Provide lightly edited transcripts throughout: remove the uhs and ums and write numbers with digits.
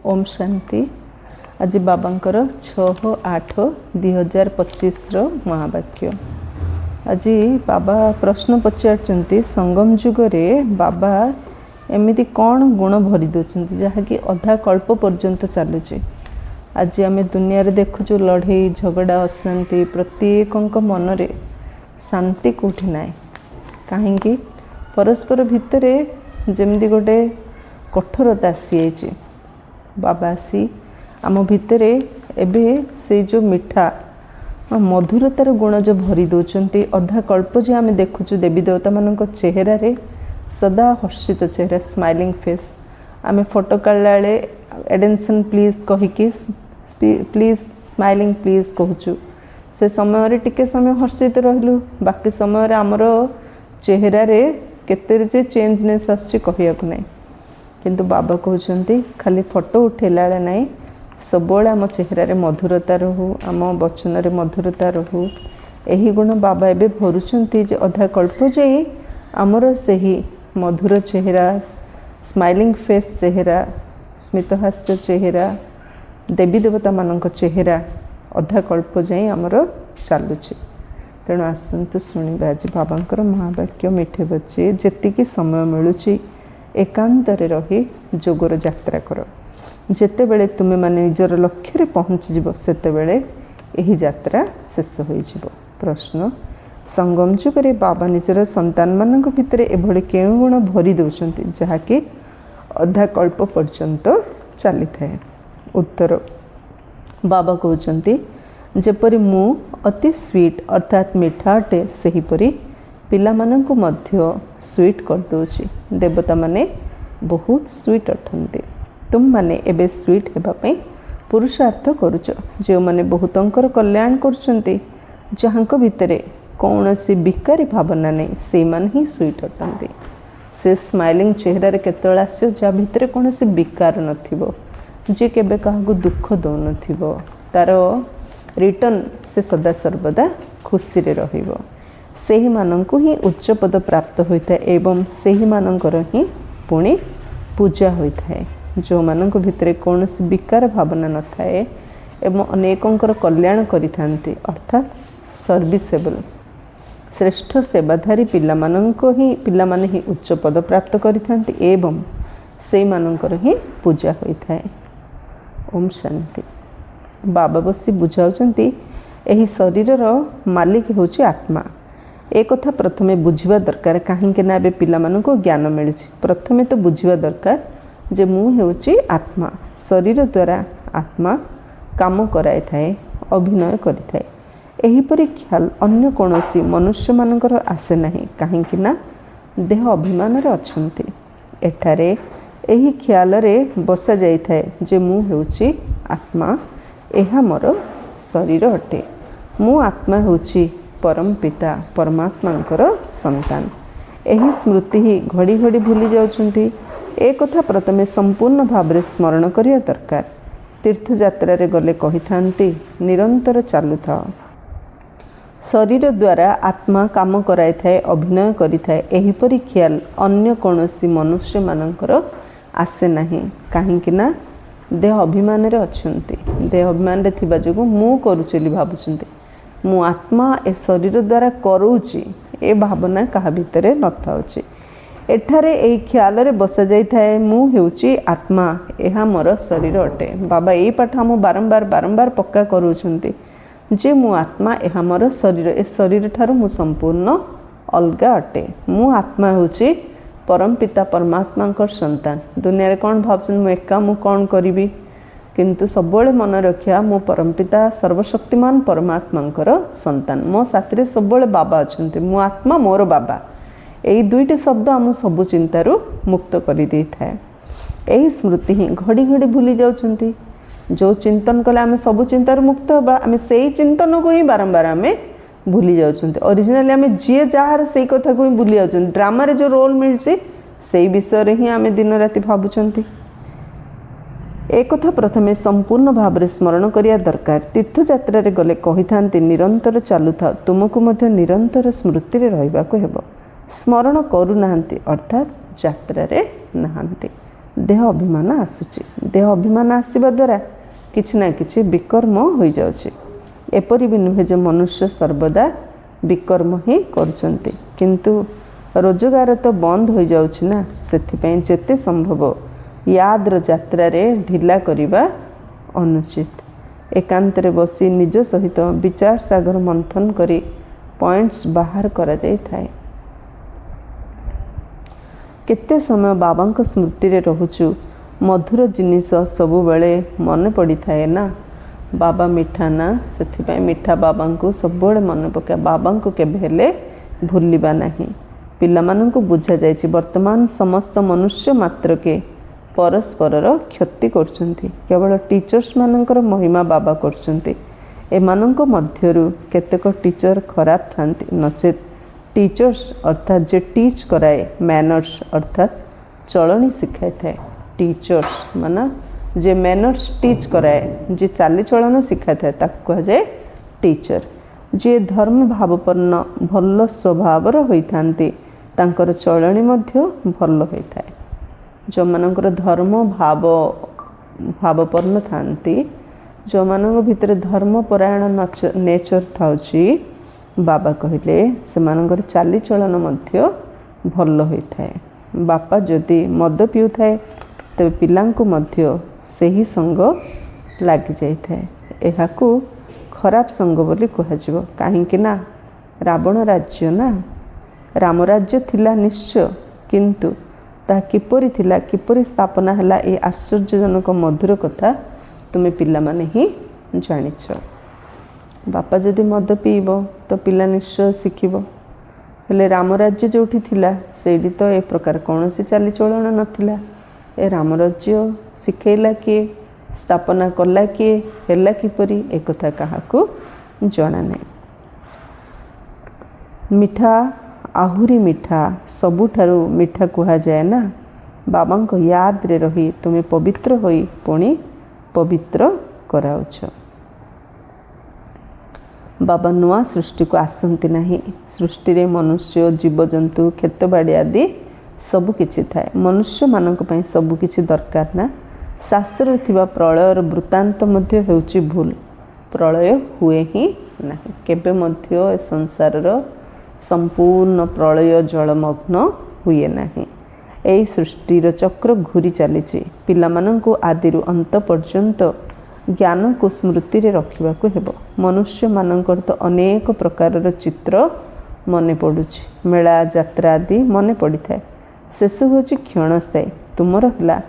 ओम शांति। आज बाबांकर 6/8/2025 महावाक्य। आज बाबा प्रश्न पचार संगम जुगरे बाबा एमती कौन गुण भरी दौरान जहाँकि अधा कल्प पर्यंत चलुचे। आज आम दुनिया देखुचु लड़े झगड़ा अशांति प्रत्येक मनरे शांति कौटी ना कहीं परस्पर भितर जमती गोटे कठोरता आसी बाबा आसी आम भितर एबे से जो मिठा मधुरतार गुण जो भरी दौरान अधा कल्प जो आम देखुचु देवी देवता मान चेहरा रे सदा हर्षित चेहरा स्माइलिंग फेस। आम फोटो काढ़ला बेले एटेंशन प्लीज कहीकि प्लीज स्माइलिंग प्लीज कहूँ से समय टिके समय हर्षित रहलु बाकी समय आमर चेहरा रे केते जे चेंजनेस आछि कहियाकु नै। किंतु बाबा कहते खाली फोटो उठेला बेले ना सब आम चेहरा रे मधुरता रहू आम वचन रे मधुरता रहू यही गुण बाबा एबे भरुचंती जे अधा कल्प जाई आमर सही मधुर चेहरा स्माइलिंग फेस चेहरा स्मितहास्य चेहरा देवी देवता मानक चेहरा अधा कल्प जाई आमर चलुचे। तेणु आसतु शुणा आज बाबांकर महावाक्य मिठे बच्चे जेतिकी समय मिलूची एकांतरे रही जोगर यात्रा कर। जेते बेले तुमे माने निजर लक्ष्य रे पहुँची जीव सेते बेले एही यात्रा शेष होई जीव। प्रश्न संगम जुगरे बाबा निजर संतान मानक भितर एभली केउ गुण भरी दउचंती जहाँकि अधा कल्प पर्यंत चली थाए। उत्तर बाबा कहउचंती जेपरि मु अति स्वीट अर्थात मिठा अटे सेहीपरि पिला मानंकु मध्य स्वीट कर दोची। देवता माने बहुत स्वीट अटंती। तुम माने एबे स्वीट हेबा पई पुरुषार्थ करूच जो माने बहुतंकर कल्याण करचंती जहाँको भितरे कौनसी बिकारी भावना नहीं से मान ही स्वीट अटंती। से स्माइलिंग चेहरा रे केतळ आस्यो जा भितरे कौनसी बिकार नथिबो जे केबे काहाकु दुख दो नथिबो तारो रिटर्न से सदा सर्वदा खुशी रे रहिबो। सेही मानंकु ही उच्च पद प्राप्त होता है एवं सेही मानंकर ही पुणी पूजा होता है जो मानंक भितरे कौन विकार भावना न थाए एवं अनेकंकर कल्याण करिथांती अर्थात सर्विसेबल श्रेष्ठ सेवाधारी पिला माने ही उच्च पद प्राप्त करिथांती एवं सेही मानंकर ही पूजा होता है। ओम शांति। बाबा बसी बुझाउचंती एही शरीरर मालिक होची आत्मा। एक कथा प्रथमे बुझिबा दरकार कहीं ना बे पिला मानको ज्ञान मिली प्रथमे तो बुझिबा दरकार जे मु हेउची आत्मा शरीर द्वारा आत्मा काम कराई थाए अभिनय करि थाए। एहीपरि ख्याल अन्य कोनोसी मनुष्य मानकर आसे नाही कहीं ना देह अभिमान रे अछंती। एठारे एही ख्याल रे बसा जाई थाए जे मु हेउची आत्मा एहा मोर शरीर अटे मु आत्मा हेउची परम पिता परमात्मांकर संतान। एही स्मृति ही घड़ी घड़ी भूली जाउछंती। एक कथा प्रथमे संपूर्ण भाव रे स्मरण करिया दरकार। तीर्थ यात्रा रे गले कहिथांती निरंतर चालू था शरीर द्वारा आत्मा काम कराई थाए अभिनय करि थाए। एहीपरि ख्याल अन्य कोनोसी मनुष्य मानकर आसे नाही काहेकि ना देह अभिमान रे अछंती। देह अभिमान रे थिबा जोगु मु करूचली भाबुचंती मु आत्मा ए शरीर द्वारा करूची ए भावना कहा भितरे न थाउची। एठारे एही ख्याल रे बसा जाई थाए मु हेउची आत्मा एहा मोर शरीर अटे। बाबा एही पाठ हम बारंबार बारंबार पक्का करूचंती जे मु आत्मा एहा मोर शरीर ए शरीर ठारू मु संपूर्ण अलगा अटे। मु आत्मा हेउची परम पिता परमात्मांकर संतान। दुनिया रे कोन भाबछन मु एका मु कोन करिवि किंतु सबले मन रखिया मो परमपिता सर्वशक्तिमान परमात्मांकर संतान। मो साथी सबले बाबा अछंती मो आत्मा मोर बाबा यही दुईटी शब्द आम सब चिंतारू मुक्त करि दै थाए। एही स्मृति ही घड़ी घड़ी भूली जाउछंती। जो चिंतन कले आम सब चिंतारू मुक्त होबा आम सेही चिंतन को ही बारंबार आम भूली जाउछंती। ओरिजिनली आम जे जहार सेही कथा को ही भूली जाउछंती। ड्रामा रे जो रोल मिलछि सेही विषय रे ही आम दिन राति भाबुछंती। एक कथा प्रथमे संपूर्ण भाव रे स्मरण करिया दरकार। तीर्थ यात्रा रे गले कहिथांती निरंतर चालू था तुमको मध्य निरंतर स्मृति रे रहिबाको हेबो। स्मरण करू नाहंती अर्थात यात्रा रे नाहंती देह अभिमान आसुची। देह अभिमान आसवा द्वारा किछि ना किछि विकर्म हो जाउची। एपरि भी नुहे जे मनुष्य सर्वदा विकर्म ही करचंती, किंतु रोजगार तो बंद हो जाउची ना, सेथिपई जेते संभव याद्र यात्रा रे ढिला करिबा अनुचित। एकांतरे बसी निज सहित विचार सागर मंथन करी पॉइंट्स बाहर करा जाय थाए। केते समय बाबांक स्मृति रे रहुचु, मधुर जिनिस सबु बेले मन पड़ी थाए ना। बाबा मिठा ना, सेथिपई मिठा बाबांको सबुबेले मन पका। बाबांको केबे हेले भूलिबा नहीं। पिलामानंको बुझा जायछि वर्तमान समस्त मनुष्य मात्र के परस्परर क्षति करछन्ति। केवल टीचर्स मानकर महिमा बाबा करछन्ति। एमानंको मध्यरु केतेक टीचर खराब थांती, नचेत टीचर्स अर्थात जे टीच कराए, मैनर्स अर्थात चलनी शिखाई थाए। टीचर्स माना जे मैनर्स टीच कराए, जे चाली चलन शिखाई थाए ताकु कहा जाए टीचर। जे धर्म भावपूर्ण भल स्वभावर होइथांती तांकर चलनी मध्य भल होइथाए। जो मानकर धर्म भावपूर्ण थांती, जो मानक भितर धर्मपरायण नेचर थाउची, बाबा कहले से मानकर चाली चलन मध्य भल होइथाए। बापा जदि मद पिउ थाए तबे पिलांको मध्य सही संग लागि जाय थाए। एहाकू खराब संग बोली कहाजिवो। काहेकि ना रावण राज्य ना, राम राज्य थिला निश्चय, किंतु ता किपरि थिला, किपरि स्थापना हला, ए आश्चर्यजनक मधुर कथा तुमे पिला माने ही जानिछ। बापा जदि मद पीब तो पिला निश्चय शिखिब। हेले राम राज्य जोठी थिला सेडी तो ए प्रकार कौनसी चाली चलन नथिला। ए राम राज्य शिखेला किए, स्थापना कला किए, हेला किपरि, ए कथा काहाकू जणा नहीं। मिठा आहुरी मिठा सबुठारु मिठा कुहा जाए ना। बाबांको याद रे रही तुमे पवित्र होई पुणी पवित्र कराउछ। बाबा नुआ सृष्टि को आसंती नहीं। सृष्टि रे मनुष्य, जीवजंतु, खेतबाड़ी आदि सबु किछि थाए। मनुष्य मानक पई सबु किछि दरकार ना। शास्त्र थिबा प्रलयर वृत्तांत मध्य हेउची भूल। प्रलय हुए ही नहीं। केबे मध्य ए संसारर संपूर्ण प्रलय जलमग्न हुए नहीं। एई सृष्टिर चक्र घूरी चलीछि। पिलामानंकु आदिरु अंत पर्यंत ज्ञान को स्मृति रे रखिबाकू हेबो। मनुष्य मानकर तो अनेक प्रकारर चित्र मने पड़ुछि। मेला यात्रा आदि मने पड़ी थाए। शेष होछि क्षणस्थायी। तुमर हला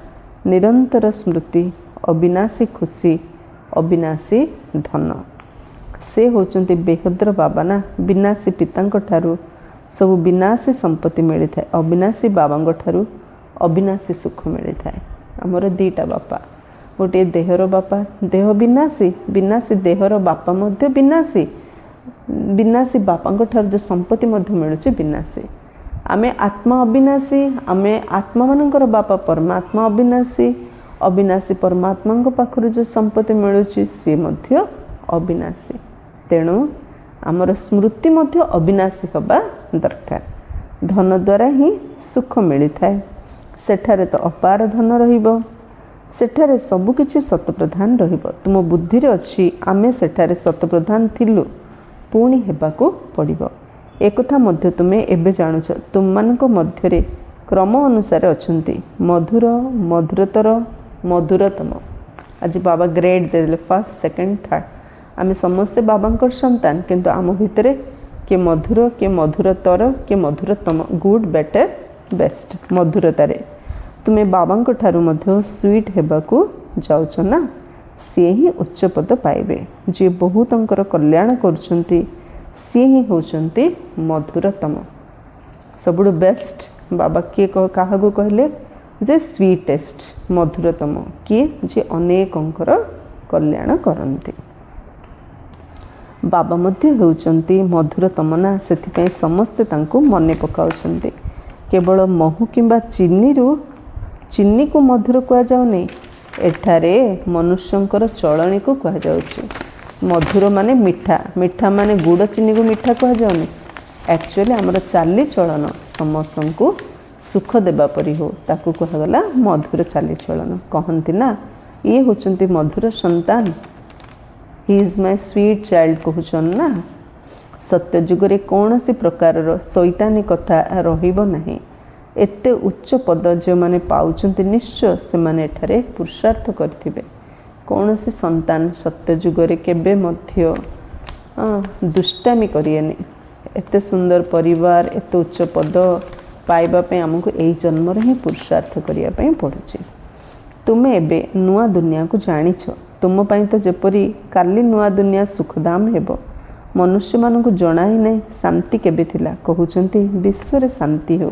निरंतर स्मृति, अविनाशी खुशी, अविनाशी धन। से होचंती बेहद्र बाबा ना। विनाशी पितांक ठारू सब विनाशी संपत्ति मिली थाए। अविनाशी बाबांक ठारू अविनाशी सुख मिली थाए। हमर दीटा बापा, गोटे देहर बापा, देह विनाशी, विनाशी देहर बापा मध्य विनाशी, विनाशी बापांक ठारू जो संपत्ति मध्य मिलुछि विनाशी। आमे आत्मा अविनाशी, आमे आत्मा मानकर बापा परमात्मा अविनाशी। अविनाशी परमात्मा पाखरु जो संपत्ति मिलुछि से मध्य अविनाशी। तेणु आमर स्मृति मध्य अविनाशी हबा दरकार। धन द्वारा ही सुख मिली थाए। सेठारे तो अपार धन रहिबो। सेठारे सबु किछि शतप्रधान रहिबो। तुम बुद्धि रे अछि आमे सेठारे शतप्रधान थिलु, पुणी हेबाकू पड़िबो। एकथा मध्य तुमे एबे जानुछ। तुम मानको मध्य रे क्रम अनुसार अछंती मधुर, मधुरतर, मधुरतम। आज बाबा ग्रेड देले फर्स्ट, सेकंड, थर्ड। आमे समस्ते बाबांकर संतान, किंतु आम भितरे के मधुर, के मधुरतर, के मधुरतम, गुड, बेटर, बेस्ट। मधुरतारे तुमे बाबांक ठारू मध्य स्वीट हेबाकू जाउछ ना। से ही उच्च पद पाइबे। जे बहुतंकर कल्याण करुछंती सी ही होचंती मधुरतम। सबुठु बेस्ट बाबा किए काहाकू कहले जे स्वीटेस्ट, मधुरतम किए जे अनेकंकर कल्याण करंती। बाबा मध्य होचंती मधुरतम ना। सेथिपई समस्ते तांको मने पकाउछंती। केवल महू किंबा चीनी को मधुर कहा जाउनी। एठारे मनुष्यंकर चलनी को कहा जाउछि। मधुर माने मिठा, मिठा माने गुड़ चीनी को मिठा कहा जाउनी। एक्चुअली हमर चाली चलन समस्त को सुख देवा परी हो ताकू कहगला मधुर चालीचलन। कहती ना ये होचंती मधुर संतान, he is my sweet child कहउछन ना। सत्य जुगरे कौन सी प्रकार शैतानी कथा रहिबो नहीं। एते उच्च पद जो माने पाउचंती निश्चय से माने एठारे पुरुषार्थ करथिबे। कौन सी संतान सत्य जुगरे केबे मध्य दुष्टामी करिएनी। एते सुंदर परिवार एते उच्च पद पाइबा पे हमको एही जन्म रे ही पुरुषार्थ करिया पे पड़ुची। तुमे एबे नुआ दुनिया को जानिछ, तुम पाई तो जेपरी काली नुआ दुनिया सुखदाम हेबो। मनुष्य मान को जना ही नहीं शांति केबे थिला। कहउचंती विश्व रे शांति हो।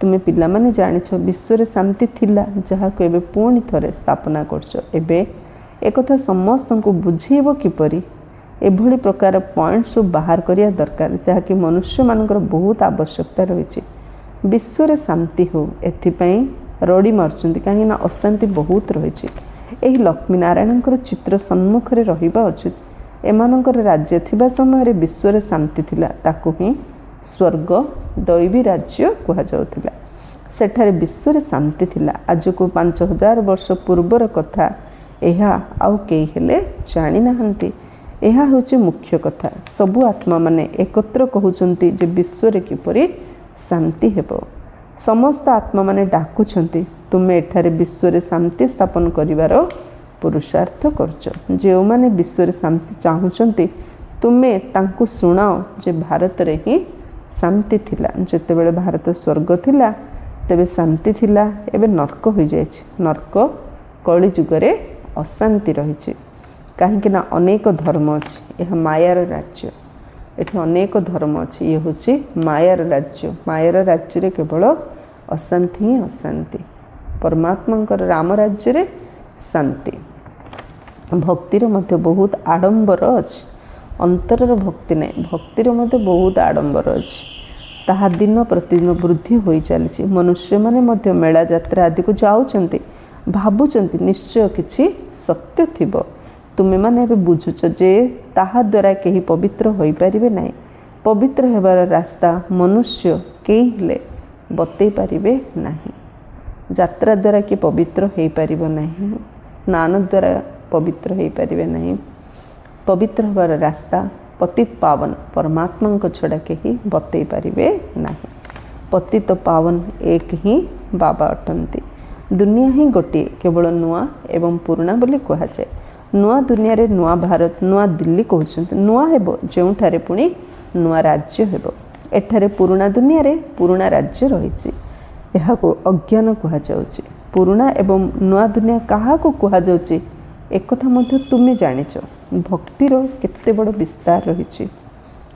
तुमे पिला माने जानिछ विश्व रे शांति थिला जहा को एबे पुणी थरे स्थापना करछ। एबे एकथा समस्त को बुझेबो किपरि एभली प्रकार पॉइंट सब बाहर करिया दरकार जहा कि मनुष्य मानकर बहुत आवश्यकता रही। विश्व रे शांति हो एथिपई रड़ी मारचंती कहीं ना अशांति बहुत रही। एही लक्ष्मी नारायण चित्र सम्मुख रे रहिबा उचित। एमानकर राज्य थिबा समय रे विश्व रे शांति थिला, ताकू ही स्वर्ग दैवी राज्य कहा जाउथिला। सेठारे विश्व रे शांति थिला। आज को 5000 वर्ष पूर्वर कथा एहा आउ केही हेले जानि नाहंती। एहा होची मुख्य कथा। सबु आत्मा माने एकत्र कहउचंती जे विश्व रे किपरि शांति हेबो। समस्त आत्मा माने डाकुछंती तुमे एठारे विश्व रे शांति स्थापन करिवार पुरुषार्थ करछ। जो माने विश्व रे शांति चाहुचंती तुमे तांकु सुनाओ जे भारत रे ही शांति थिला। जेते बेले भारत स्वर्ग थिला तेबे शांति थिला, एबे नरक होई जायछि। नरक कली जुगरे अशांति रहिछि। काहेकि ना अनेक धर्म अछि। यह मायार राज्य, एठी अनेक धर्म अछि। ये होछि मायार राज्य। मायार राज्य रे केवल अशांति ही अशांति। परमात्मांकर राम राज्य रे शांति। भक्तिर मध्य बहुत आडंबर अछि। अंतरर भक्ति नहीं, भक्तिर मध्य बहुत आडंबर अछि। ताहा दिन प्रतिदिन वृद्धि होई चलिछि। मनुष्य माने मध्य मेला यात्रा आदि को जाउचंती, भाबुचंती निश्चय किछि सत्य थिबो। तुमे माने बे बुझुछ जे ताहा द्वारा केही पवित्र होई परिबे नहीं। पवित्र हेबार रास्ता मनुष्य केही हेले बतई पारिबे नहीं। यात्रा द्वारा कि पवित्र होई परिबो नहीं। स्नान द्वारा पवित्र होई परिबे नहीं। पवित्र हेबार रास्ता पतित पावन परमात्मा छड़ा केही बतई पारिबे नहीं। पतित पावन एक ही बाबा अटंती। दुनिया ही गोटे केवल नुआ एवं पुराना बोली कहा जाए। नुआ दुनिया रे नुआ भारत नुआ दिल्ली कहउछंती। नुआ हेबो जेउठारे पुणी नुआ राज्य हेबो। एठारे पुराना दुनिया रे पुराना राज्य रहिछि। एहाको अज्ञान कहा जाउछि। पुराना एवं नुआ दुनिया काहा को कहा जाउछि एक कथा मध्य तुमे जानिछ। भक्तिर केते बड़ विस्तार रहिछि।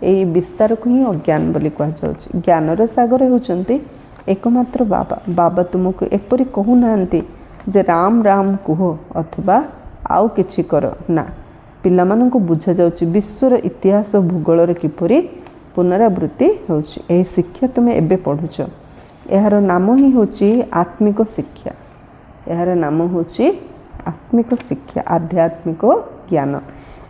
एई विस्तार को ही अज्ञान बोली कहा जाउछि। ज्ञानर सागर होउचंती एकमात्र बाबा। बाबा तुमको एपरि कहू नांती जे राम राम कुह अथवा आउ किछि कर ना। पिला माननको बुझा जाउछि विश्वर इतिहास भूगोल रे किपरि पुनरावृत्ति होउछि। एही शिक्षा तुमे एबे पढुछ। एहार नाम ही होछि आत्मिक शिक्षा। एहार नाम होछि आत्मिक शिक्षा, आध्यात्मिक ज्ञान।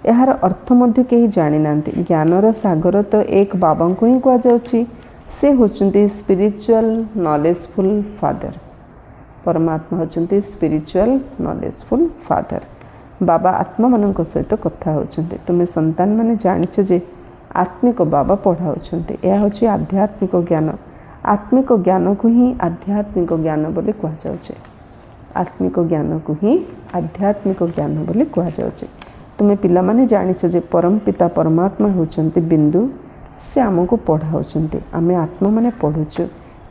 एहार अर्थ मध्य केही जानि नांती। ज्ञानर सागर तो एक बाबा को ही कहा जाउछि। से होचंती स्पिरिचुअल नॉलेजफुल फादर। परमात्मा होचंती स्पिरिचुअल नॉलेजफुल फादर। बाबा आत्मा मानक सहित कथा होचंती। तुमे संतान माने जानिछ जे आत्मिक बाबा पढ़ाउछंती। एहा होछि आध्यात्मिक ज्ञान। आत्मिक ज्ञान को ही आध्यात्मिक ज्ञान बोली कहा जाउछि। आत्मिक ज्ञान को ही आध्यात्मिक ज्ञान बोली कहा जाउछि। तुमे पिला माने जानिछ जे परम पिता परमात्मा होचंती बिंदु। से आमको पढ़ाउछंती। आमे आत्मा माने पढ़ुछु,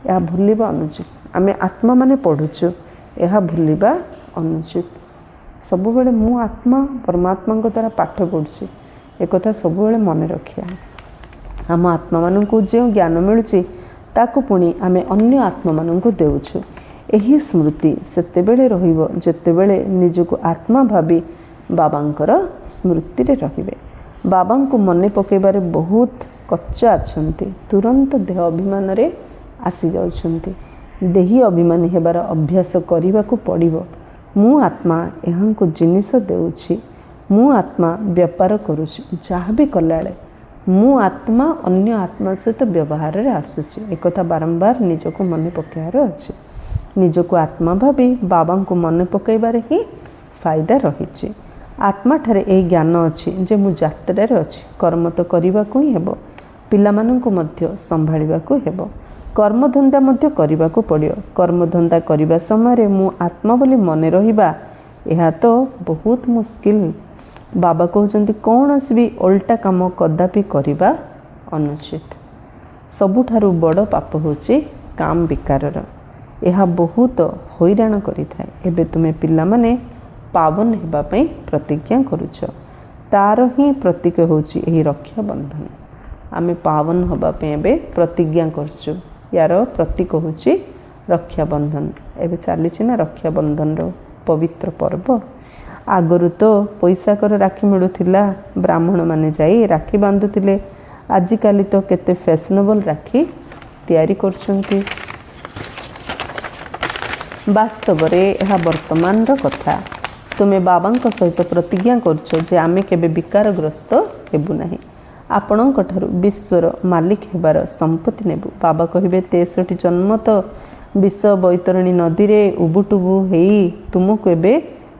या भूलिबा अनुचित। आमे आत्मा माने पढ़ुछु, या भूलिबा अनुचित। सब बेले मु आत्मा परमात्मा को द्वारा पाठ पढ़ुछि एक कथा सब बेले मन रखिया। आम आत्मा माननको जे ज्ञान मिलुछि ताकू पुणी आमे अन्य आत्मा माननको देउछु। एही स्मृति सेते बेले रहिबो जेते बेले निजको आत्मा भाबी बाबांकर स्मृति रे रहिबे। बाबांको मने पकेबारे बहुत कच्चा अछंती। तुरंत देह अभिमान रे आसी जाउछंती। देही अभिमानी हेबार अभ्यास करिबाकू पड़िबो। मु आत्मा एहांको जिनिस देउछि। मु आत्मा व्यापार करुछि। जहाँ भी कलाळे ମୁଁ ଆତ୍ମା ଅନ୍ୟ ଆତ୍ମା ସହିତ ବ୍ୟବହାରରେ ଆସୁଛି। ଏକଥା ବାରମ୍ବାର ନିଜକୁ ମନେ ପକାଇବାର ଅଛି। ନିଜକୁ ଆତ୍ମା ଭାବି ବାବାଙ୍କୁ ମନେ ପକାଇବାରେ ହିଁ ଫାଇଦା ରହିଛି। ଆତ୍ମାଠାରେ ଏହି ଜ୍ଞାନ ଅଛି ଯେ ମୁଁ ଯାତ୍ରାରେ ଅଛି। କର୍ମ ତ କରିବାକୁ ହିଁ ହେବ, ପିଲାମାନଙ୍କୁ ମଧ୍ୟ ସମ୍ଭାଳିବାକୁ ହେବ, କର୍ମଧନ୍ଦା ମଧ୍ୟ କରିବାକୁ ପଡ଼ିବ। କର୍ମଧନ୍ଦା କରିବା ସମୟରେ ମୁଁ ଆତ୍ମା ବୋଲି ମନେ ରହିବା ଏହା ତ ବହୁତ ମୁସ୍କିଲ। ବାବା କହୁଛନ୍ତି କୌଣସି ବି ଓଲଟା କାମ କଦାପି କରିବା ଅନୁଚିତ। ସବୁଠାରୁ ବଡ଼ ପାପ ହେଉଛି କାମ ବିକାରର। ଏହା ବହୁତ ହଇରାଣ କରିଥାଏ। ଏବେ ତୁମେ ପିଲାମାନେ ପାବନ ହେବା ପାଇଁ ପ୍ରତିଜ୍ଞା କରୁଛ। ତାର ହିଁ ପ୍ରତୀକ ହେଉଛି ଏହି ରକ୍ଷାବନ୍ଧନ। ଆମେ ପାବନ ହେବା ପାଇଁ ଏବେ ପ୍ରତିଜ୍ଞା କରୁଛୁ। ୟାର ପ୍ରତୀକ ହେଉଛି ରକ୍ଷାବନ୍ଧନ। ଏବେ ଚାଲିଛି ନା ରକ୍ଷାବନ୍ଧନର ପବିତ୍ର ପର୍ବ। ଆଗରୁ ତ ପଇସାକର ରାକ୍ଷୀ ମିଳୁଥିଲା, ବ୍ରାହ୍ମଣମାନେ ଯାଇ ରାକ୍ଷୀ ବାନ୍ଧୁଥିଲେ। ଆଜିକାଲି ତ କେତେ ଫ୍ୟାସନେବଲ୍ ରାକ୍ଷୀ ତିଆରି କରୁଛନ୍ତି। ବାସ୍ତବରେ ଏହା ବର୍ତ୍ତମାନର କଥା। ତୁମେ ବାବାଙ୍କ ସହିତ ପ୍ରତିଜ୍ଞା କରୁଛ ଯେ ଆମେ କେବେ ବିକାରଗ୍ରସ୍ତ ହେବୁ ନାହିଁ। ଆପଣଙ୍କଠାରୁ ବିଶ୍ୱର ମାଲିକ ହେବାର ସମ୍ପତ୍ତି ନେବୁ। ବାବା କହିବେ 63 ଜନ୍ମ ତ ବିଷ ବୈତରଣୀ ନଦୀରେ ଉବୁଟୁବୁ ହେଇ ତୁମକୁ ଏବେ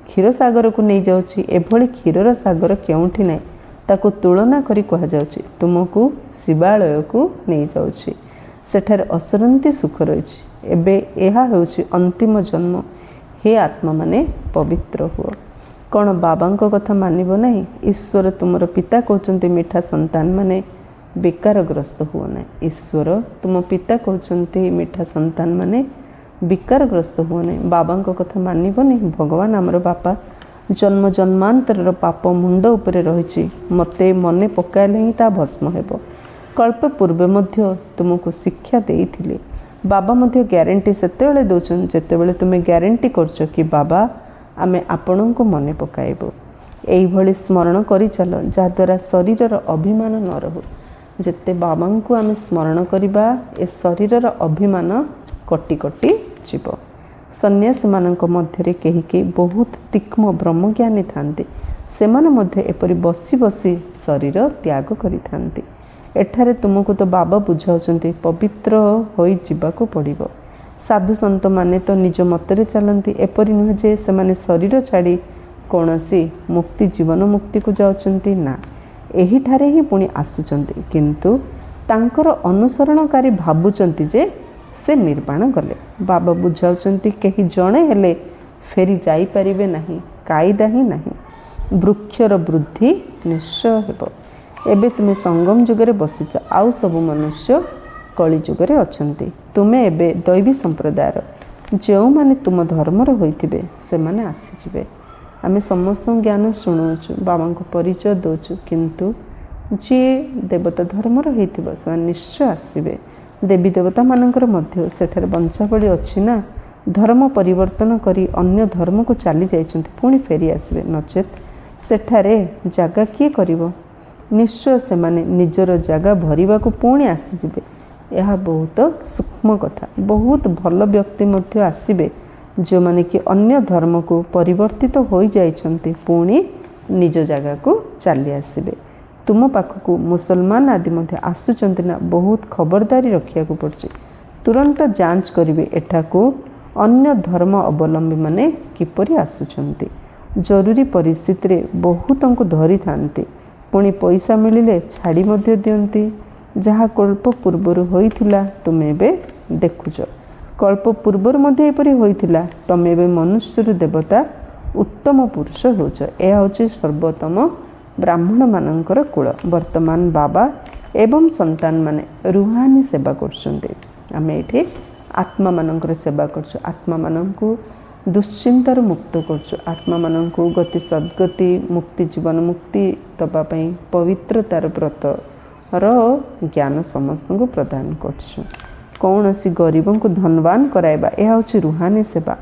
କ୍ଷୀରସାଗରକୁ ନେଇଯାଉଛି। ଏଭଳି କ୍ଷୀରର ସାଗର କେଉଁଠି ନାହିଁ। ତାକୁ ତୁଳନା କରି କୁହାଯାଉଛି ତୁମକୁ ଶିବାଳୟକୁ ନେଇଯାଉଛି। ସେଠାରେ ଅସରନ୍ତି ସୁଖ ରହିଛି। ଏବେ ଏହା ହେଉଛି ଅନ୍ତିମ ଜନ୍ମ। ହେ ଆତ୍ମାମାନେ ପବିତ୍ର ହୁଅ। କ'ଣ ବାବାଙ୍କ କଥା ମାନିବ ନାହିଁ? ଈଶ୍ୱର ତୁମର ପିତା କହୁଛନ୍ତି ମିଠା ସନ୍ତାନମାନେ ବିକାରଗ୍ରସ୍ତ ହୁଅ ନାହିଁ। ଈଶ୍ୱର ତୁମ ପିତା କହୁଛନ୍ତି ମିଠା ସନ୍ତାନମାନେ ବିକାରଗ୍ରସ୍ତ ହୁଅ ନାହିଁ। ବାବାଙ୍କ କଥା ମାନିବନି? ଭଗବାନ ଆମର ବାପା। ଜନ୍ମ ଜନ୍ମାନ୍ତରର ପାପ ମୁଣ୍ଡ ଉପରେ ରହିଛି। ମୋତେ ମନେ ପକାଇଲେ ହିଁ ତାହା ଭସ୍ମ ହେବ। କଳ୍ପ ପୂର୍ବେ ମଧ୍ୟ ତୁମକୁ ଶିକ୍ଷା ଦେଇଥିଲି। ବାବା ମଧ୍ୟ ଗ୍ୟାରେଣ୍ଟି ସେତେବେଳେ ଦେଉଛନ୍ତି ଯେତେବେଳେ ତୁମେ ଗ୍ୟାରେଣ୍ଟି କରୁଛ କି ବାବା ଆମେ ଆପଣଙ୍କୁ ମନେ ପକାଇବୁ। ଏଇଭଳି ସ୍ମରଣ କରିଚାଲ ଯାହାଦ୍ୱାରା ଶରୀରର ଅଭିମାନ ନ ରହୁ। ଯେତେ ବାବାଙ୍କୁ ଆମେ ସ୍ମରଣ କରିବା ଏ ଶରୀରର ଅଭିମାନ କଟି କଟି ଯିବ। ସନ୍ନ୍ୟାସୀମାନଙ୍କ ମଧ୍ୟରେ କେହି କେହି ବହୁତ ତୀକ୍ଷ୍ମ ବ୍ରହ୍ମଜ୍ଞାନୀ ଥାନ୍ତି। ସେମାନେ ମଧ୍ୟ ଏପରି ବସି ବସି ଶରୀର ତ୍ୟାଗ କରିଥାନ୍ତି। ଏଠାରେ ତୁମକୁ ତ ବାବା ବୁଝାଉଛନ୍ତି ପବିତ୍ର ହୋଇଯିବାକୁ ପଡ଼ିବ। ସାଧୁସନ୍ତମାନେ ତ ନିଜ ମତରେ ଚାଲନ୍ତି। ଏପରି ନୁହେଁ ଯେ ସେମାନେ ଶରୀର ଛାଡ଼ି କୌଣସି ମୁକ୍ତି ଜୀବନ ମୁକ୍ତିକୁ ଯାଉଛନ୍ତି। ନା, ଏହିଠାରେ ହିଁ ପୁଣି ଆସୁଛନ୍ତି। କିନ୍ତୁ ତାଙ୍କର ଅନୁସରଣକାରୀ ଭାବୁଛନ୍ତି ଯେ ସେ ନିର୍ବାଣ ଗଲେ। ବାବା ବୁଝାଉଛନ୍ତି କେହି ଜଣେ ହେଲେ ଫେରି ଯାଇପାରିବେ ନାହିଁ। କାଇଦା ହିଁ ନାହିଁ। ବୃକ୍ଷର ବୃଦ୍ଧି ନିଶ୍ଚୟ ହେବ। ଏବେ ତୁମେ ସଙ୍ଗମ ଯୁଗରେ ବସିଛ, ଆଉ ସବୁ ମନୁଷ୍ୟ କଳି ଯୁଗରେ ଅଛନ୍ତି। ତୁମେ ଏବେ ଦୈବୀ ସମ୍ପ୍ରଦାୟର। ଯେଉଁମାନେ ତୁମ ଧର୍ମର ହୋଇଥିବେ ସେମାନେ ଆସିଯିବେ। ଆମେ ସମସ୍ତଙ୍କ ଜ୍ଞାନ ଶୁଣୁଛୁ, ବାବାଙ୍କ ପରିଚୟ ଦେଉଛୁ, କିନ୍ତୁ ଯିଏ ଦେବତା ଧର୍ମର ହେଇଥିବ ସେମାନେ ନିଶ୍ଚୟ ଆସିବେ। ଦେବୀ ଦେବତାମାନଙ୍କର ମଧ୍ୟ ସେଠାରେ ବଂଶାବଳୀ ଅଛି ନା। ଧର୍ମ ପରିବର୍ତ୍ତନ କରି ଅନ୍ୟ ଧର୍ମକୁ ଚାଲି ଯାଇଛନ୍ତି, ପୁଣି ଫେରି ଆସିବେ। ନଚେତ୍ ସେଠାରେ ଜାଗା କିଏ କରିବ? ନିଶ୍ଚୟ ସେମାନେ ନିଜର ଜାଗା ଭରିବାକୁ ପୁଣି ଆସିଯିବେ। ଏହା ବହୁତ ସୂକ୍ଷ୍ମ କଥା। ବହୁତ ଭଲ ବ୍ୟକ୍ତି ମଧ୍ୟ ଆସିବେ ଯେଉଁମାନେ କି ଅନ୍ୟ ଧର୍ମକୁ ପରିବର୍ତ୍ତିତ ହୋଇଯାଇଛନ୍ତି, ପୁଣି ନିଜ ଜାଗାକୁ ଚାଲି ଆସିବେ। ତୁମ ପାଖକୁ ମୁସଲମାନ ଆଦି ମଧ୍ୟ ଆସୁଛନ୍ତି ନା, ବହୁତ ଖବରଦାରୀ ରଖିବାକୁ ପଡ଼ୁଛି। ତୁରନ୍ତ ଯାଞ୍ଚ କରିବେ ଏଠାକୁ ଅନ୍ୟ ଧର୍ମ ଅବଲମ୍ବୀମାନେ କିପରି ଆସୁଛନ୍ତି। ଜରୁରୀ ପରିସ୍ଥିତିରେ ବହୁତଙ୍କୁ ଧରିଥାନ୍ତି, ପୁଣି ପଇସା ମିଳିଲେ ଛାଡ଼ି ମଧ୍ୟ ଦିଅନ୍ତି। ଯାହା କଳ୍ପ ପୂର୍ବରୁ ହୋଇଥିଲା ତୁମେ ଏବେ ଦେଖୁଛ। କଳ୍ପ ପୂର୍ବରୁ ମଧ୍ୟ ଏପରି ହୋଇଥିଲା। ତୁମେ ଏବେ ମନୁଷ୍ୟରୁ ଦେବତା ଉତ୍ତମ ପୁରୁଷ ହେଉଛ। ଏହା ହେଉଛି ସର୍ବୋତ୍ତମ ବ୍ରାହ୍ମଣମାନଙ୍କର କୂଳ। ବର୍ତ୍ତମାନ ବାବା ଏବଂ ସନ୍ତାନମାନେ ରୁହାନୀ ସେବା କରୁଛନ୍ତି। ଆମେ ଏଠି ଆତ୍ମାମାନଙ୍କର ସେବା କରୁଛୁ। ଆତ୍ମାମାନଙ୍କୁ ଦୁଶ୍ଚିନ୍ତାରୁ ମୁକ୍ତ କରୁଛୁ। ଆତ୍ମାମାନଙ୍କୁ ଗତି ସଦ୍ଗତି ମୁକ୍ତି ଜୀବନ ମୁକ୍ତି ଦେବା ପାଇଁ ପବିତ୍ରତାର ବ୍ରତର ଜ୍ଞାନ ସମସ୍ତଙ୍କୁ ପ୍ରଦାନ କରୁଛୁ। କୌଣସି ଗରିବଙ୍କୁ ଧନବାନ କରାଇବା ଏହା ହେଉଛି ରୁହାନୀ ସେବା।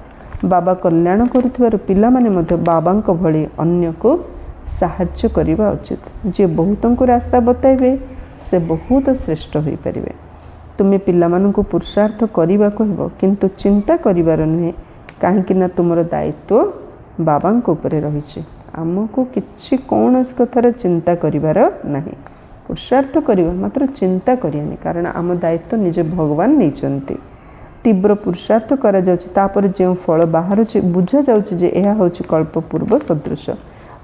ବାବା କଲ୍ୟାଣ କରୁଥିବାରୁ ପିଲାମାନେ ମଧ୍ୟ ବାବାଙ୍କ ଭଳି ଅନ୍ୟକୁ ସାହାଯ୍ୟ କରିବା ଉଚିତ। ଯିଏ ବହୁତଙ୍କୁ ରାସ୍ତା ବତାଇବେ ସେ ବହୁତ ଶ୍ରେଷ୍ଠ ହୋଇପାରିବେ। ତୁମେ ପିଲାମାନଙ୍କୁ ପୁରୁଷାର୍ଥ କରିବାକୁ ହେବ, କିନ୍ତୁ ଚିନ୍ତା କରିବାର ନୁହେଁ, କାହିଁକି ନା ତୁମର ଦାୟିତ୍ୱ ବାବାଙ୍କ ଉପରେ ରହିଛି। ଆମକୁ କିଛି କୌଣସି କଥାର ଚିନ୍ତା କରିବାର ନାହିଁ। पुरुषार्थ करिबा मात्र चिंता करियानी, कारण आम दायित्व निजे भगवान नहीं। तीव्र पुरुषार्थ करा जाउछि, तापर जो फल बाहर बुझा जाउछि जे एहा होछि कल्प पूर्व सदृश।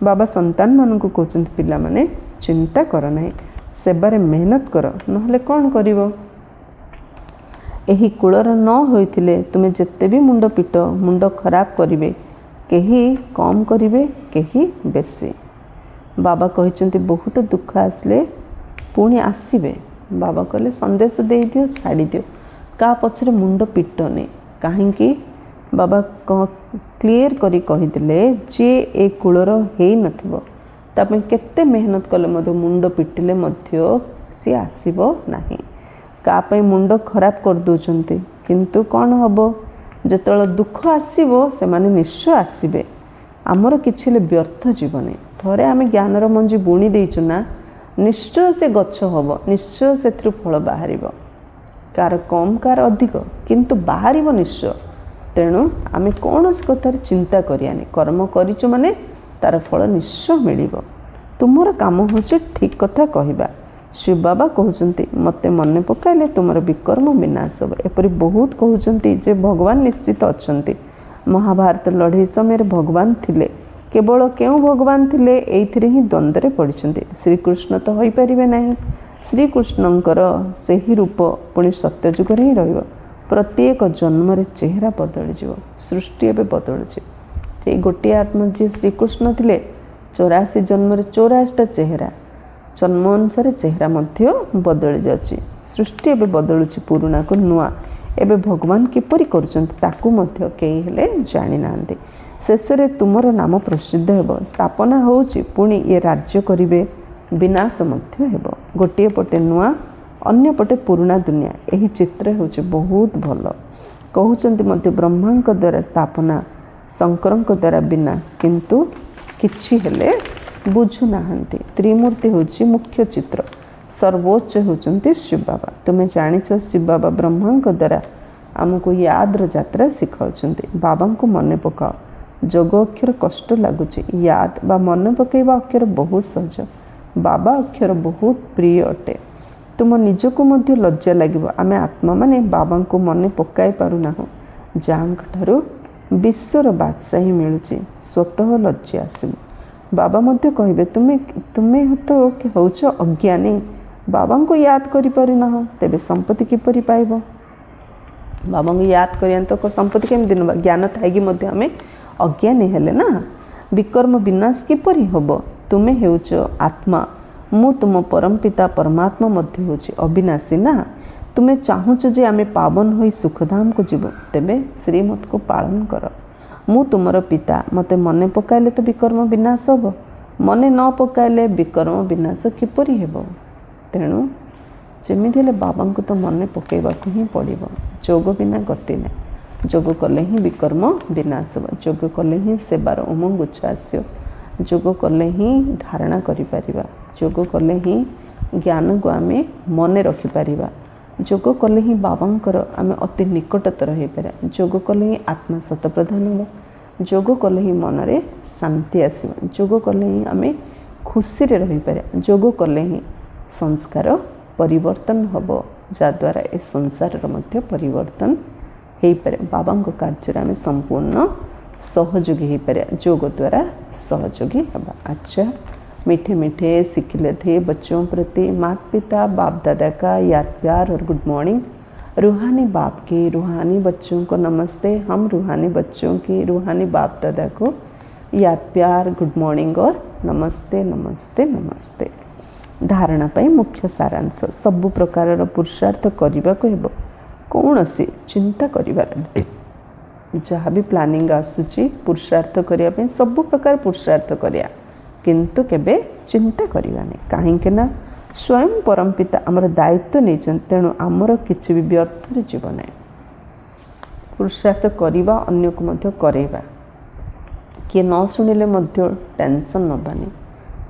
बाबा संतान मानक कहते पिला माने चिंता कर नहीं, सेबारे मेहनत कर, नहले कौन करिवो। एही कूलर न होइथिले तुमे जेते भी मुंड पिट मुंड खराब करिवे, केही कम करिवे केही बेसी। बाबा कहते बहुत दुख आसले पुणी आसबे। बाबा कहले संदेश दे दियो, छाड़ी दियो, का पछरे मुंड पिटने। कहीं बाबा क्लीयर करी कहिदिले जे ए कूलर हेई नथिबो तापे केते मेहनत कले मध्य मुंड पिटिले मध्य सी आसीबो नाही। का पई मुंड खराब कर दोचंती, किंतु कौन हबो जेतळ दुख आसीबो से माने निश्चय आसीबे। आमर किछिले व्यर्थ जीवने थरे आमे ज्ञानर मंजी बुणी देइछु ना, निश्चय से गछ हबो, निश्चय सेथरु फल बाहरिबो। कार कम कार अधिक किंतु बाहरिबो निश्चय। तेणु आमे कौनसी कथार चिंता करियानी, कर्म करिछु माने तार फल निश्चय मिलिबो। तुमर काम होछि ठीक कथा कहबा। शिव बाबा कहउचंती मते मने पकाइले तुमर विकर्म विनाश हो। एपरि बहुत कहउचंती जे भगवान निश्चित अछंती। महाभारत लड़ाई समय भगवान थिले, केवल केउ भगवान थिले एइथिरे ही द्वंद्व रे पड़िछंती। श्रीकृष्ण तो होई परिबे नाही। श्रीकृष्णंकर सेही रूप पुणी सत्यजुग रे ही रहिबो। प्रत्येक जन्म रे चेहरा बदल जीव, सृष्टि एबे बदलुछि। ये गोटे आत्मा जी श्रीकृष्ण थिले 84 जन्म रे 84टा चेहरा, जन्म अनुसार चेहरा मध्य बदल जाउछि। सृष्टि एबे बदलुछि, पुराना को नुआ एबे भगवान किपरि करूछंती ताकू मध्य केही हेले जानि नांती। शेष रे तुमर नाम प्रसिद्ध हेबो, स्थापना होउछि, पुणी ये राज्य करिवे, विनाश मध्य हेबो। गोटे पटे नुआ अन्य पटे पुराना दुनिया, यही चित्र होउछि बहुत भल। कहउचंती मध्य ब्रह्मांक द्वारा स्थापना, शंकरंक द्वारा विनाश, किंतु किछि हेले बुझु नाहंती। त्रिमूर्ति होउछि मुख्य चित्र, सर्वोच्च होउचंती शिव बाबा। तुमे जानिछ शिव बाबा ब्रह्मांक द्वारा आमको याद यात्रा शिखाउचंती। बाबा को मने पकाओ, जोग अक्षर कष्ट लगुछि, याद बा मन पकेबा अक्षर बहुत सहज। बाबा अक्षर बहुत प्रिय अटे। तुम निजको मध्य लज्जा लगे, आमे आत्मा माने बाबा को मने पकाई पारुना, जहाँठारू विश्वर बादशाही मिलुची, स्वतः लज्जा आसब। बाबा मध्य कहे तुम्हें तुम्हें तो होउछ अज्ञानी, बाबा को याद करि पारुना, तेबे संपत्ति किपरि पाइबो। बाबा को याद करिया तो संपत्ति केमि दिन, ज्ञान थाइकी मध्य आमे अज्ञानी हेले ना, विकर्म विनाश किपरि होबो। तुमे हेउछ आत्मा, मु तुम परमपिता परमात्मा मध्य होछि अविनाशी ना। तुमे चाहुछ जे आमे पावन होई सुखधाम को जीव, तेबे श्रीमत को पालन कर। मु तुमर पिता, मते मने पकाइले तो विकर्म विनाश होबो, मने न पकाइले विकर्म विनाश किपरि हेबो। तेणु जेमिति हेले बाबा को तो मने पकेबाकू ही पड़िबो। जोग बिना गति नहीं, जोग कले ही विकर्म विनाश होबो, जोग कले ही सेवार उमंग उच्छ्वास, जोग कले ही धारणा करि परिबा, जोग कले ही ज्ञान को आम मन रखिपर, जोग कले ही बाबांकर आम अति निकटतर हो पार, जोग कले ही आत्मा सत प्रधान हो, जोग कले ही मन रे शांति आसब, जोग कले ही आम खुशी रे रही पार, जोग कले ही संस्कार परिवर्तन हम, जद्वारा ए संसार मध्य परिवर्तन हो पारे। बाबा कार्य आम संपूर्ण सहयोगी हो पारे, जोग द्वारा सहयोगी हवा। अच्छा, मीठे मीठे सिखले थे बच्चों प्रति माता पिता बाप दादा का याद प्यार और गुड मॉर्निंग। रूहानी बाप के रूहानी बच्चों को नमस्ते। हम रूहानी बच्चों की रूहानी बाप दादा को याद प्यार गुड मॉर्निंग और नमस्ते नमस्ते नमस्ते। धारणा पाई मुख्य सारांश, सबु प्रकार पुरुषार्थ करने को हेबो, कौन सी चिंता करिबार नहीं। जहाँ भी प्लानिंग आसुची पुरुषार्थ करने सबु प्रकार पुरुषार्थ करिया, किंतु केबे चिंता करिबा नहीं। कहीं ना स्वयं परमपिता आमर दायित्व नहीं, तेणु आमर किसी भी व्यर्थ जीवन है। पुरुषार्थ करवा अन्य को मध्य करेबा, किए न शुणिले मध्य टेंशन नबानी,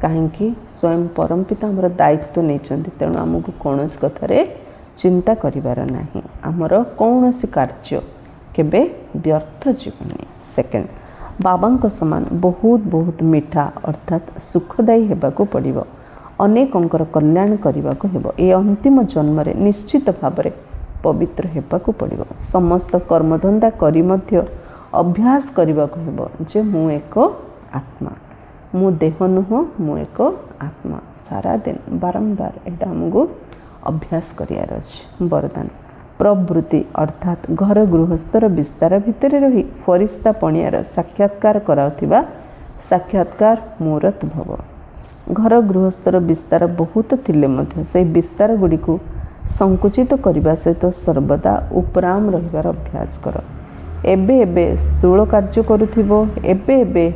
कहीं स्वयं परमपिता आमर दायित्व नहीं, तेणु आमको कौन कथार चिंता करिबार नहीं। आमर कौन कार्य केबे व्यर्थ जीवनी। सेकेंड, बाबा समान बहुत बहुत मीठा अर्थात सुखदायी हेबाको पड़िबो। ଅନେକଙ୍କର କଲ୍ୟାଣ କରିବାକୁ ହେବ। ଏ ଅନ୍ତିମ ଜନ୍ମରେ ନିଶ୍ଚିତ ଭାବରେ ପବିତ୍ର ହେବାକୁ ପଡ଼ିବ। ସମସ୍ତ କର୍ମଧନ୍ଦା କରି ମଧ୍ୟ ଅଭ୍ୟାସ କରିବାକୁ ହେବ ଯେ ମୁଁ ଏକ ଆତ୍ମା, ମୁଁ ଦେହ ନୁହଁ, ମୁଁ ଏକ ଆତ୍ମା। ସାରାଦିନ ବାରମ୍ବାର ଏଇଟା ଆମକୁ ଅଭ୍ୟାସ କରିବାର ଅଛି। ବରଦାନ ପ୍ରବୃତ୍ତି ଅର୍ଥାତ୍ ଘର ଗୃହସ୍ଥର ବିସ୍ତାର ଭିତରେ ରହି ଫରିସ୍ତା ପଣିଆର ସାକ୍ଷାତକାର କରାଉଥିବା ସାକ୍ଷାତକାର ମୂରତ ଭବ। ଘର ଗୃହସ୍ଥର ବିସ୍ତାର ବହୁତ ଥିଲେ ମଧ୍ୟ ସେହି ବିସ୍ତାର ଗୁଡ଼ିକୁ ସଂକୁଚିତ କରିବା ସହିତ ସର୍ବଦା ଉପରାମ ରହିବାର ଅଭ୍ୟାସ କର। ଏବେ ଏବେ ସ୍ଥୂଳ କାର୍ଯ୍ୟ କରୁଥିବ, ଏବେ ଏବେ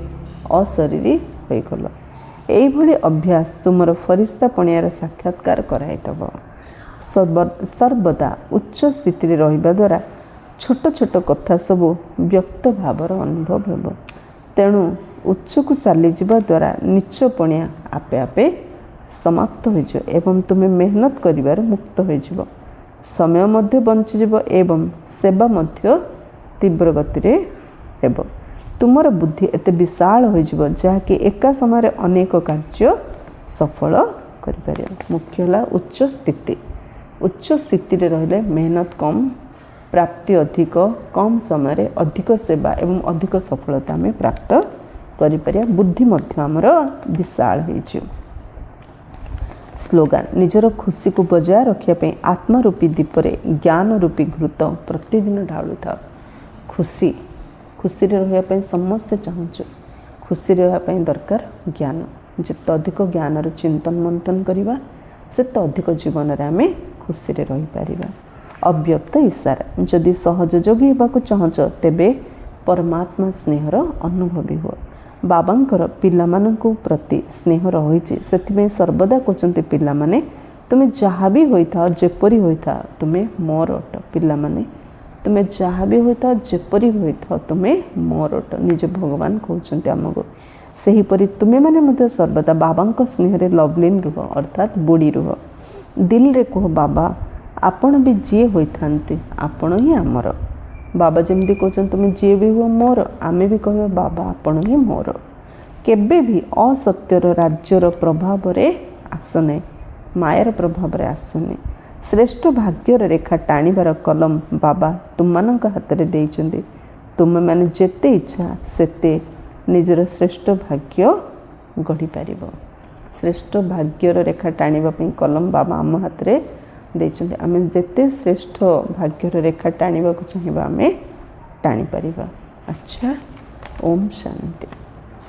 ଅଶରୀରୀ ହୋଇଗଲ। ଏଇଭଳି ଅଭ୍ୟାସ ତୁମର ଫରିସ୍ତା ପଣିଆର ସାକ୍ଷାତକାର କରାଇଦେବ। ସର୍ବଦା ଉଚ୍ଚ ସ୍ଥିତିରେ ରହିବା ଦ୍ୱାରା ଛୋଟ ଛୋଟ କଥା ସବୁ ବ୍ୟକ୍ତ ଭାବର ଅନୁଭବ ହେବ। ତେଣୁ ଉଚ୍ଚକୁ ଚାଲିଯିବା ଦ୍ୱାରା ନୀଚ ପଣିଆ ଆପେ ଆପେ ସମାପ୍ତ ହୋଇଯିବ ଏବଂ ତୁମେ ମେହନତ କରିବାରୁ ମୁକ୍ତ ହୋଇଯିବ। ସମୟ ମଧ୍ୟ ବଞ୍ଚିଯିବ ଏବଂ ସେବା ମଧ୍ୟ ତୀବ୍ର ଗତିରେ ହେବ। ତୁମର ବୁଦ୍ଧି ଏତେ ବିଶାଳ ହୋଇଯିବ ଯାହାକି ଏକା ସମୟରେ ଅନେକ କାର୍ଯ୍ୟ ସଫଳ କରିପାରିବ। ମୁଖ୍ୟ ହେଲା ଉଚ୍ଚ ସ୍ଥିତି। ଉଚ୍ଚ ସ୍ଥିତିରେ ରହିଲେ ମେହନତ କମ୍, ପ୍ରାପ୍ତି ଅଧିକ, କମ୍ ସମୟରେ ଅଧିକ ସେବା ଏବଂ ଅଧିକ ସଫଳତା ଆମେ ପ୍ରାପ୍ତ କରିପାରିବା। ବୁଦ୍ଧି ମଧ୍ୟ ଆମର ବିଶାଳ ହୋଇଯିବ। ସ୍ଲୋଗାନ ନିଜର ଖୁସିକୁ ବଜାୟ ରଖିବା ପାଇଁ ଆତ୍ମା ରୂପୀ ଦୀପରେ ଜ୍ଞାନ ରୂପୀ ଘୃତ ପ୍ରତିଦିନ ଢାଳୁଥାଅ। ଖୁସିରେ ରହିବା ପାଇଁ ସମସ୍ତେ ଚାହୁଁଛୁ। ଖୁସିରେ ରହିବା ପାଇଁ ଦରକାର ଜ୍ଞାନ। ଯେତେ ଅଧିକ ଜ୍ଞାନର ଚିନ୍ତନ ମନ୍ଥନ କରିବା ସେତେ ଅଧିକ ଜୀବନରେ ଆମେ ଖୁସିରେ ରହିପାରିବା। ଅବ୍ୟକ୍ତ ଇଶାରା ଯଦି ସହଯୋଗୀ ହେବାକୁ ଚାହୁଁଛ ତେବେ ପରମାତ୍ମା ସ୍ନେହର ଅନୁଭବୀ ହୁଅ। ବାବାଙ୍କର ପିଲାମାନଙ୍କ ପ୍ରତି ସ୍ନେହ ରହିଛି, ସେଥିପାଇଁ ସର୍ବଦା କହୁଛନ୍ତି ପିଲାମାନେ ତୁମେ ଯାହା ବି ହୋଇଥାଅ, ଯେପରି ହୋଇଥାଅ, ତୁମେ ମୋର ଅଟ। ପିଲାମାନେ ତୁମେ ଯାହା ବି ହୋଇଥାଅ, ଯେପରି ହୋଇଥାଅ, ତୁମେ ମୋର ଅଟ। ନିଜ ଭଗବାନ କହୁଛନ୍ତି ଆମକୁ। ସେହିପରି ତୁମେମାନେ ମଧ୍ୟ ସର୍ବଦା ବାବାଙ୍କ ସ୍ନେହରେ ଲଭଲିନ୍ ରୁହ, ଅର୍ଥାତ୍ ବୁଡ଼ି ରୁହ। ଦିଲରେ କୁହ ବାବା ଆପଣ ବି ଯିଏ ହୋଇଥାନ୍ତି ଆପଣ ହିଁ ଆମର। ବାବା ଯେମିତି କହୁଛନ୍ତି ତୁମେ ଯିଏ ବି ହୁଅ ମୋର, ଆମେ ବି କହିବା ବାବା ଆପଣ ହିଁ ମୋର। କେବେ ବି ଅସତ୍ୟର ରାଜ୍ୟର ପ୍ରଭାବରେ ଆସ ନାହିଁ, ମାୟାର ପ୍ରଭାବରେ ଆସନି। ଶ୍ରେଷ୍ଠ ଭାଗ୍ୟର ରେଖା ଟାଣିବାର କଲମ ବାବା ତୁମମାନଙ୍କ ହାତରେ ଦେଇଛନ୍ତି। ତୁମେମାନେ ଯେତେ ଇଚ୍ଛା ସେତେ ନିଜର ଶ୍ରେଷ୍ଠ ଭାଗ୍ୟ ଗଢ଼ିପାରିବ। ଶ୍ରେଷ୍ଠ ଭାଗ୍ୟର ରେଖା ଟାଣିବା ପାଇଁ କଲମ ବାବା ଆମ ହାତରେ ଦେଇଛନ୍ତି। ଆମେ ଯେତେ ଶ୍ରେଷ୍ଠ ଭାଗ୍ୟର ରେଖା ଟାଣିବାକୁ ଚାହିଁବା ଆମେ ଟାଣିପାରିବା। ଆଚ୍ଛା, ଓମ୍ ଶାନ୍ତି।